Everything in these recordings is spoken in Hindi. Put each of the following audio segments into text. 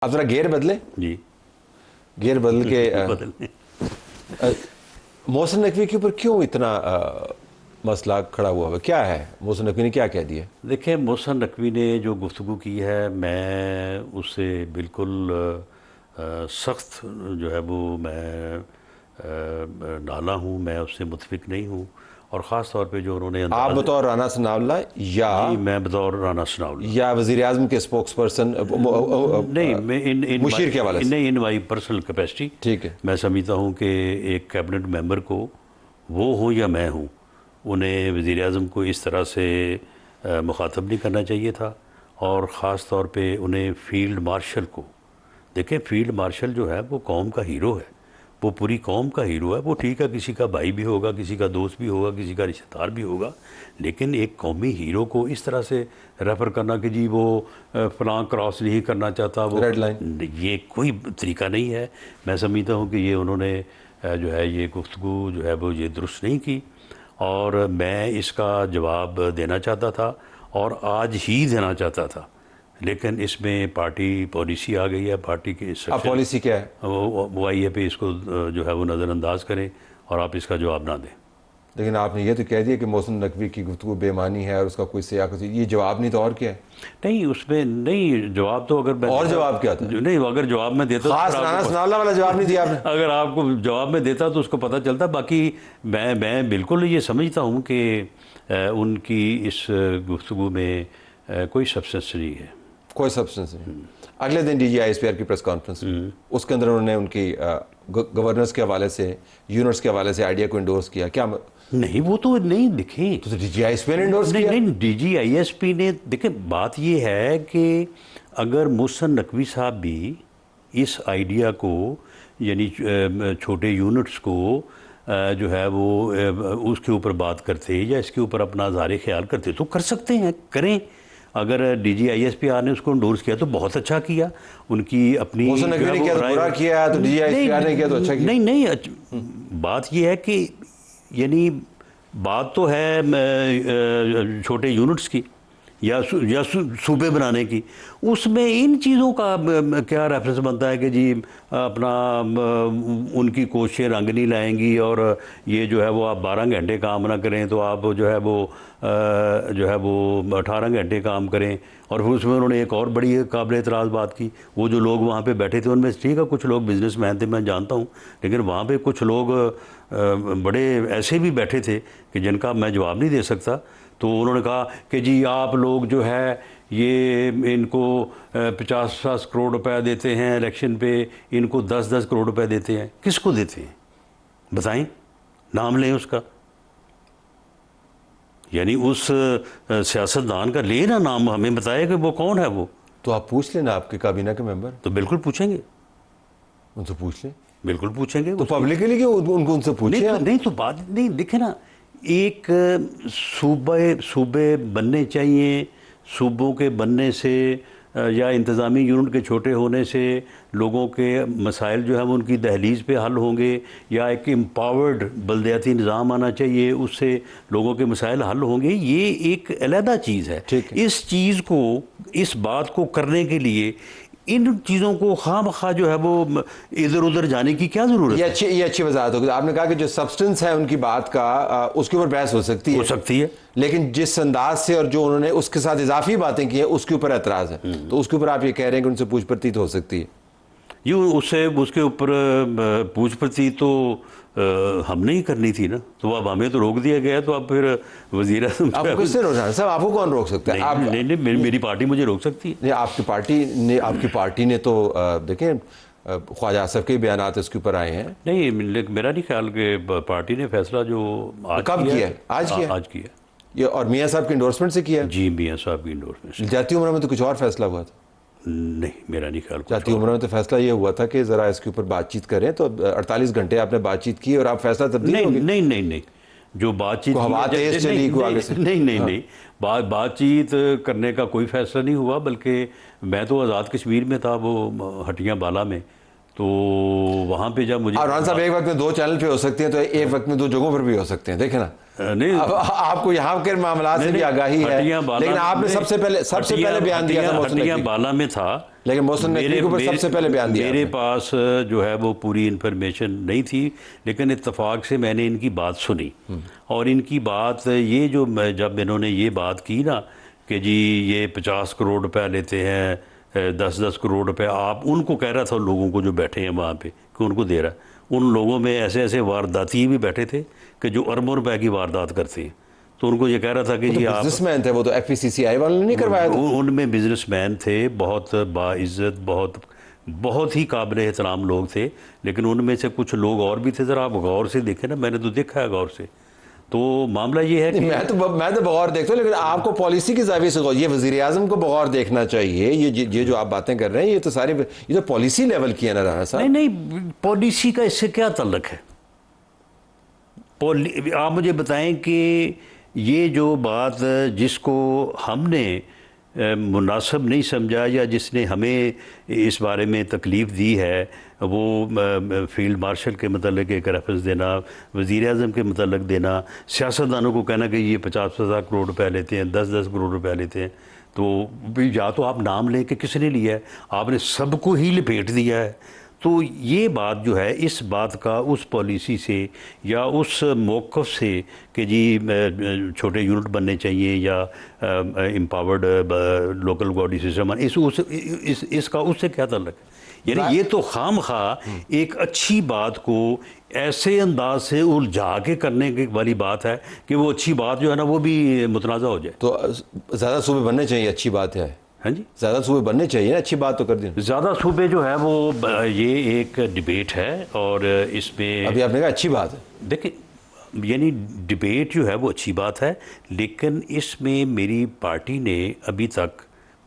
आप जरा गेयर बदले जी गेयर बदल के बदलने मोहसिन नकवी के ऊपर क्यों इतना मसला खड़ा हुआ है? क्या है मोहसिन नकवी ने क्या कह दिया? देखिए, मोहसिन नकवी ने जो गुफ्तगू की है, मैं उससे बिल्कुल सख्त जो है वो मैं नाला हूँ, मैं उससे मुतफिक नहीं हूँ। और ख़ास तौर पे जो उन्होंने आप बतौर राना सनाउल्लाह या जी, मैं बतौर राना सनाउल्लाह या वज़ीर आज़म के स्पोक्स पर्सन नहीं, मैं मुशीर के हवाले से, इन माई पर्सनल कैपेसिटी ठीक है, मैं समझता हूँ कि एक कैबिनेट मेंबर को, वो हो या मैं हूँ, उन्हें वज़ीर आज़म को इस तरह से मुखातब नहीं करना चाहिए था। और ख़ास तौर पे उन्हें फील्ड मार्शल को, देखें, फील्ड मार्शल जो है वो कौम का हीरो है, वो पूरी कौम का हीरो है। वो ठीक है, किसी का भाई भी होगा, किसी का दोस्त भी होगा, किसी का रिश्तेदार भी होगा, लेकिन एक कौमी हीरो को इस तरह से रेफ़र करना कि जी वो फलां क्रॉस नहीं करना चाहता, वो रेड लाइन, ये कोई तरीका नहीं है। मैं समझता हूँ कि ये उन्होंने जो है ये गुफ्तगू जो है वो ये दुरुस्त नहीं की, और मैं इसका जवाब देना चाहता था और आज ही देना चाहता था, लेकिन इसमें पार्टी पॉलिसी आ गई है। पार्टी की अब पॉलिसी क्या है? वो आई है पे इसको जो है वो नज़रअंदाज करें और आप इसका जवाब ना दें। लेकिन आपने ये तो कह दिया कि मोहसिन नकवी की गुफ्तगू बेमानी है और उसका कोई सियाक, ये जवाब नहीं तो और क्या है? नहीं, उसमें नहीं, जवाब तो अगर मैं और जवाब क्या था? नहीं, अगर जवाब में देता खास राना सनाउल्लाह वाला जवाब नहीं दिया आपने। अगर आपको जवाब में देता तो उसको पता चलता। बाकी मैं बिल्कुल ये समझता हूँ कि उनकी इस गुफ्तगू में कोई सब्सटेंस नहीं है। कोई सब्सटेंस नहीं। अगले दिन DGISPR की प्रेस कॉन्फ्रेंस, उसके अंदर उन्होंने उनकी गवर्नर्स के हवाले से, यूनिट्स के हवाले से आइडिया को इंडोर्स किया। क्या नहीं, वो तो नहीं दिखे, तो DGISPR ने इंडोर्स किया? नहीं, DGISP ने, देखिए, बात ये है कि अगर मोहसिन नकवी साहब भी इस आइडिया को, यानी छोटे यूनिट्स को जो है वो उसके ऊपर बात करते या इसके ऊपर अपना ज़ाहिर ख्याल करते तो कर सकते हैं, करें। अगर DGISPR ने उसको इंडोर्स किया तो बहुत अच्छा किया। उनकी अपनी मोहसिन नकवी ने किया तो बुरा किया, तो DGISPR ने किया तो अच्छा किया। नहीं, बात ये है कि यानी बात तो है छोटे यूनिट्स की या सूबे बनाने की, उसमें इन चीज़ों का क्या रेफरेंस बनता है कि जी अपना उनकी कोशिशें रंग नहीं लाएंगी, और ये जो है वो आप 12 घंटे काम ना करें तो आप जो है वो 18 घंटे काम करें। और फिर उसमें उन्होंने एक और बड़ी काबिल एतराज़ बात की, वो जो लोग वहाँ पे बैठे थे उनमें ठीक है कुछ लोग बिजनेसमैन थे, मैं जानता हूँ, लेकिन वहाँ पे कुछ लोग बड़े ऐसे भी बैठे थे कि जिनका मैं जवाब नहीं दे सकता। तो उन्होंने कहा कि जी आप लोग जो है ये इनको 50-50 करोड़ रुपए देते हैं इलेक्शन पे, इनको 10-10 करोड़ रुपए देते हैं। किसको देते हैं बताएं, नाम लें उसका, यानी उस सियासतदान का ले ना नाम, हमें बताया कि वो कौन है वो। तो आप पूछ लेना, आपके काबीना के मेंबर तो बिल्कुल पूछेंगे, उनसे पूछ लें। बिल्कुल पूछेंगे। तो पब्लिकली क्यों उनको उनसे पूछिए? नहीं तो बात नहीं, देखे ना, एक सूबे बनने चाहिए। सूबों के बनने से या इंतज़ामी यूनिट के छोटे होने से लोगों के मसाइल जो है वो उनकी दहलीज़ पे हल होंगे, या एक एम्पावर्ड बलदियाती निज़ाम आना चाहिए, उससे लोगों के मसाइल हल होंगे। ये एक अलहदा चीज़ है। इस चीज़ को, इस बात को करने के लिए इन चीज़ों को खामखा जो है वो इधर उधर जाने की क्या ज़रूरत है? ये अच्छी वजाहत होगी। आपने कहा कि जो सब्सटेंस है उनकी बात का, उसके ऊपर बहस हो सकती है, लेकिन जिस अंदाज से और जो उन्होंने उसके साथ इजाफी बातें की है उसके ऊपर एतराज़ है, तो उसके ऊपर आप ये कह रहे हैं कि उनसे पूछ प्रतीत हो सकती है। यूँ उससे उसके ऊपर पूछ प्रतीत तो हमने ही करनी थी ना, तो अब हमें तो रोक दिया गया, तो अब फिर वज़ीर आज़म आपको किसने रोका साहब? आपको कौन रोक सकता है? नहीं, मेरी पार्टी मुझे रोक सकती है। नहीं, आपकी पार्टी ने तो देखें ख्वाजा आसफ के बयान इसके ऊपर आए हैं। नहीं, मेरा नहीं ख्याल कि पार्टी ने फैसला जो कब किया है? आज किया ये, और मियाँ साहब के इंडोर्समेंट से किया? जी, मियाँ साहब की इंडोर्समेंट से। जाती उम्र में तो कुछ और फैसला हुआ था? नहीं, मेरा नहीं ख्याल। जाती उम्र में तो फैसला ये हुआ था कि ज़रा इसके ऊपर बातचीत करें, तो 48 घंटे आपने बातचीत की और आप फैसला तब्दील हो गया। नहीं, जो बातचीत हवा तेज चली को आगे से, नहीं, बातचीत करने का कोई फैसला नहीं हुआ, बल्कि मैं तो आज़ाद कश्मीर में था, वो हटियाँ बाला में, तो वहाँ पे जब मुझे राना साहब एक वक्त में 2 चैनल पे हो सकते हैं, तो एक वक्त में 2 जगहों पर भी हो सकते हैं, देखे ना। नहीं, अब आपको यहाँ के मामला से भी आगाही है, लेकिन आपने सबसे पहले बयान दिया था मोहसिन नकवी बाला में था, लेकिन मोहसिन नकवी के ऊपर सबसे पहले बयान दिया। मेरे पास जो है वो पूरी इन्फॉर्मेशन नहीं थी, लेकिन इत्तेफाक से मैंने इनकी बात सुनी। और इनकी बात ये जो जब इन्होंने ये बात की ना कि जी ये 50 करोड़ रुपया लेते हैं, 10-10 करोड़ रुपए, आप उनको कह रहा था लोगों को जो बैठे हैं वहाँ पे कि उनको दे रहा है। उन लोगों में ऐसे ऐसे वारदाती भी बैठे थे कि जो अरबों रुपए की वारदात करते हैं, तो उनको ये कह रहा था कि जी आप बिजनेसमैन थे, वो तो FPCCI वालों ने नहीं करवाया था। उनमें बिजनेसमैन थे, बहुत बाइज्जत, बहुत ही काबिल एहतराम लोग थे, लेकिन उनमें से कुछ लोग और भी थे। ज़रा आप गौर से देखें ना, मैंने तो देखा है गौर से। तो मामला ये है कि मैं तो बगौर देखता हूँ, लेकिन आपको पॉलिसी की जाविये से ये वज़ीर आज़म को बगौर देखना चाहिए। ये जो आप बातें कर रहे हैं, ये तो पॉलिसी लेवल की है ना राणा साहब। नहीं, पॉलिसी का इससे क्या ताल्लुक है? आप मुझे बताएं कि ये जो बात जिसको हमने मुनासिब नहीं समझा या जिसने हमें इस बारे में तकलीफ़ दी है, वो फील्ड मार्शल के मतलब एक रेफरेंस देना, वज़ीर आज़म के मतलब देना, सियासतदानों को कहना कि ये 50-50 करोड़ रुपए लेते हैं, 10-10 करोड़ रुपए लेते हैं, तो या तो आप नाम लें कि किसने लिया है, आपने सबको ही लपेट दिया है। तो ये बात जो है, इस बात का उस पॉलिसी से या उस मौक़िफ़ से कि जी छोटे यूनिट बनने चाहिए या एम्पावर्ड लोकल बॉडी सिस्टम, इसका उससे क्या ताल्लुक है? यानी ये तो खामखा एक अच्छी बात को ऐसे अंदाज से उलझा के करने की वाली बात है कि वो अच्छी बात जो है ना वो भी मुतनाज़ा हो जाए। तो ज़्यादा सूबे बनने चाहिए, अच्छी बात है। हाँ जी, ज़्यादा सूबे बनने चाहिए ना, अच्छी बात तो कर दी। ज़्यादा सूबे जो है वो ये एक डिबेट है, और इसमें अभी आपने कहा अच्छी बात है। देखिए, यानी डिबेट जो है वो अच्छी बात है, लेकिन इसमें मेरी पार्टी ने अभी तक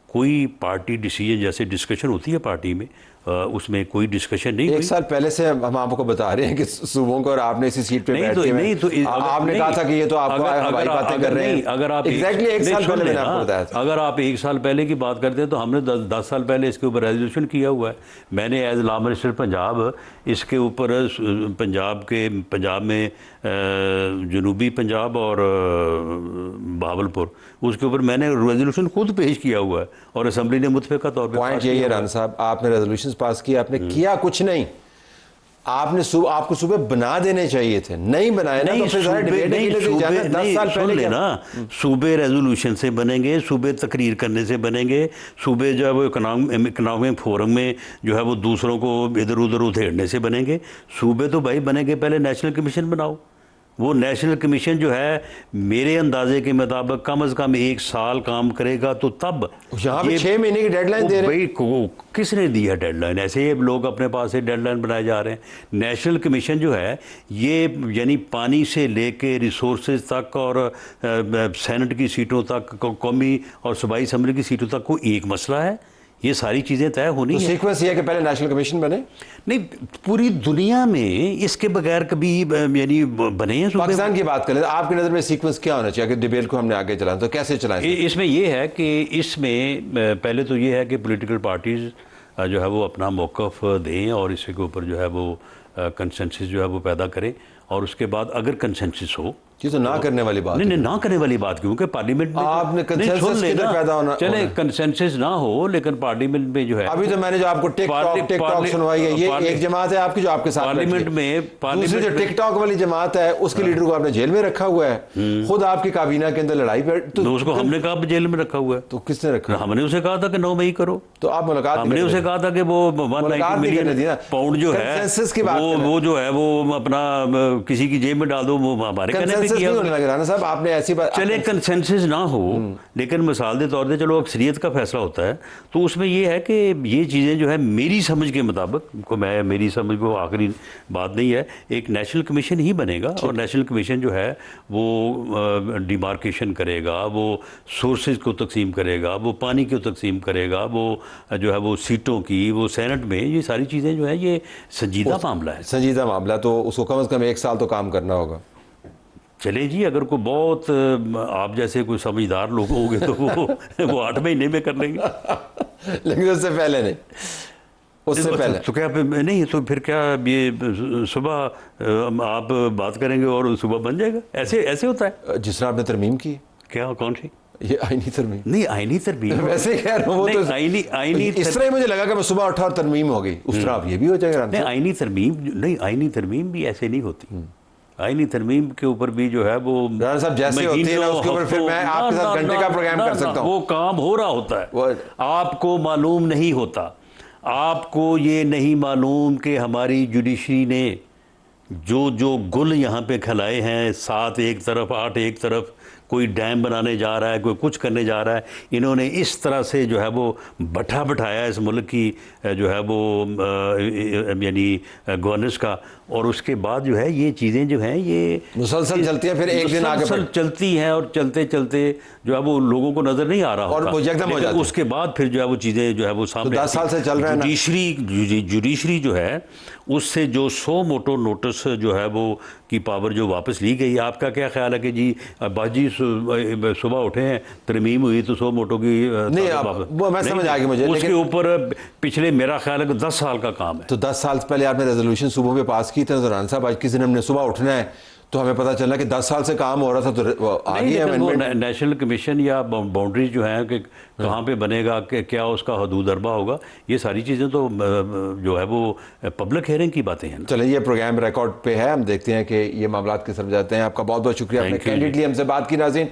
कोई पार्टी डिसीजन, जैसे डिस्कशन होती है पार्टी में, उसमें कोई डिस्कशन नहीं हुई। एक साल पहले से हम आपको बता रहे हैं कि सूबों को, और आपने इसी सीट पे बैठ के आपने कहा था कि ये तो आपको हवाई बातें कर रहे हैं। अगर आप एग्जैक्टली एक साल पहले मैंने आपको बताया था। अगर आप एक साल पहले की बात करते हैं तो हमने 10 साल पहले इसके ऊपर रेजोल्यूशन किया हुआ है। मैंने एज लॉ मिनिस्टर पंजाब इसके ऊपर पंजाब में जनूबी पंजाब और बहावलपुर, उसके ऊपर मैंने रेजोल्यूशन खुद पेश किया हुआ है और असेंबली ने मुतफ़िक़ा तौर पर। पॉइंट यही है राणा साहब, आपने रेजोल्यूशन पास किया, आपने किया कुछ नहीं। आपको सूबे बना देने चाहिए थे, नहीं बनाए ना, तो फिर सारे डिबेट के लिए जाना 10 साल पहले क्या? ना सूबे रेजोल्यूशन से बनेंगे, सूबे तकरीर करने से बनेंगे, सूबे जो है वो इकनॉमिक फोरम में जो है वो दूसरों को इधर उधर उधेड़ने से बनेंगे। सूबे तो भाई बनेंगे, पहले नेशनल कमीशन बनाओ। वो नेशनल कमीशन जो है मेरे अंदाजे के मुताबिक कम से कम 1 साल काम करेगा, तो तब यहाँ पे 6 महीने की डेडलाइन दे रहे हैं। भाई किसने दी है डेडलाइन? ऐसे ही लोग अपने पास से डेडलाइन बनाए जा रहे हैं। नेशनल कमीशन जो है ये यानी पानी से लेके रिसोर्सेज तक और सेनेट की सीटों तक, कौमी और सूबाई असम्बली की सीटों तक को एक मसला है। ये सारी चीज़ें तय होनी है। सीक्वेंस ये है कि पहले नेशनल कमीशन बने। नहीं, पूरी दुनिया में इसके बगैर कभी यानी बने हैं। पाकिस्तान की बात करें तो आपकी नज़र में सीक्वेंस क्या होना चाहिए? अगर डिबेट को हमने आगे चलाना तो कैसे चलाएं? इसमें यह है कि इसमें पहले तो ये है कि पॉलिटिकल पार्टीज़ जो है वो अपना मौक़िफ़ दें और इसके ऊपर जो है वो कंसेंसस जो है वो पैदा करें, और उसके बाद अगर कंसेंसस हो, ये तो ना करने वाली बात नहीं, ना करने वाली बात, क्योंकि पार्लियामेंट में आपने कंसेंसस किधर पैदा होना, चले कंसेंसस ना हो, लेकिन पार्लियामेंट में जो है अभी तो मैंने जो आपको टिकटॉक सुनवाई है, ये एक जमात है आपकी जो आपके साथ पार्लियामेंट में, दूसरी जो टिकटॉक वाली जमात है उसके लीडर को आपने जेल में रखा हुआ है। खुद आपकी काबीना के अंदर लड़ाई पे तो उसको हमने कहा जेल में रखा हुआ है। तो किसने रखा? हमने उसे कहा था कि 9 मई करो। तो आप मुलाकात, हमने उसे कहा था कि वो 190 मिलियन पाउंड जो है वो जो है वो अपना किसी की जेब में डाल दो, वो हमारे कहने पे किया। आपने ऐसी बात, चले कंसेंसस ना हो, लेकिन मिसाल के तौर पे चलो अक्सरियत का फैसला होता है, तो उसमें ये है कि ये चीज़ें जो है मेरी समझ के मुताबिक मेरी समझ को आखिरी बात नहीं है, एक नेशनल कमीशन ही बनेगा और नेशनल कमीशन जो है वो डिमार्केशन करेगा, वो सोर्सेज को तकसीम करेगा, वो पानी को तकसीम करेगा, वो जो है वो सीटों की, वो सेनेट में, ये सारी चीज़ें जो है ये संजीदा मामला है। संजीदा मामला, तो उसको कम से कम 1 साल तो काम करना होगा। चले जी, अगर कोई बहुत आप जैसे कोई समझदार लोग होंगे तो वो 8 महीने में कर लेंगे। लेकिन उससे पहले नहीं। उससे पहले तो क्या नहीं, तो फिर क्या ये सुबह आप बात करेंगे और सुबह बन जाएगा? ऐसे ऐसे होता है? जिस तरह आपने तरमीम की। क्या, कौन सी? ये आईनी तरमीम। नहीं, आईनी तरमीम वैसे कह रहा हूँ, वो तो आईनी इस तरह ही मुझे लगा कि मैं सुबह उठा और तरमीम हो गई, उस तरह आप ये भी हो जाएगा। नहीं, आईनी तरमीम नहीं, आईनी तरमीम भी ऐसे नहीं होती। आईनी तरमीम के ऊपर भी जो है वो राणा साहब जैसे होती है ना, उसके ऊपर फिर मैं आपके साथ घंटे का प्रोग्राम कर सकता हूँ। वो काम हो रहा होता है, आपको मालूम नहीं होता। आपको ये नहीं मालूम कि हमारी जुडिशरी ने जो जो गुल यहाँ पे खिलाए हैं, 7 एक तरफ 8 एक तरफ, कोई डैम बनाने जा रहा है, कोई कुछ करने जा रहा है, इन्होंने इस तरह से जो है वो बैठाया इस मुल्क की जो है वो यानी गवर्नेंस का। और उसके बाद जो है ये चीज़ें जो हैं ये मुसलसल चलती हैं, फिर एक दिन आगे चलती हैं, और चलते चलते जो है वो लोगों को नज़र नहीं आ रहा और वो एकदम हो जाती है। उसके बाद फिर जो है वो चीज़ें जो है वो सामने 10 साल से चल रहा है। जुडिशरी जो है उससे जो 100 मोटो नोटिस जो है वो की पावर जो वापस ली गई, आपका क्या ख्याल है कि जी बाजी सुबह उठे हैं, तरमीम हुई तो 100 मोटो की नहीं, वो मैं समझ आ गई मुझे, उसके ऊपर पिछले मेरा ख्याल है कि 10 साल का काम है। तो 10 साल पहले आपने रेजोल्यूशन सुबह पे पास की थी, तो राणा साहब आज किसी दिन हमने सुबह उठना है तो हमें पता चला कि 10 साल से काम हो रहा था, तो आ गई है नेशनल कमीशन या बाउंड्रीज जो हैं कि कहाँ पे बनेगा, क्या उसका हदूद अरबा होगा, ये सारी चीज़ें तो जो है वो पब्लिक हियरिंग की बातें हैं। चलिए, ये प्रोग्राम रिकॉर्ड पे है, हम देखते हैं कि ये मामला किस तरफ जाते हैं। आपका बहुत बहुत शुक्रिया, आपने कैंडिडेटली हमसे बात की। नाज़रीन,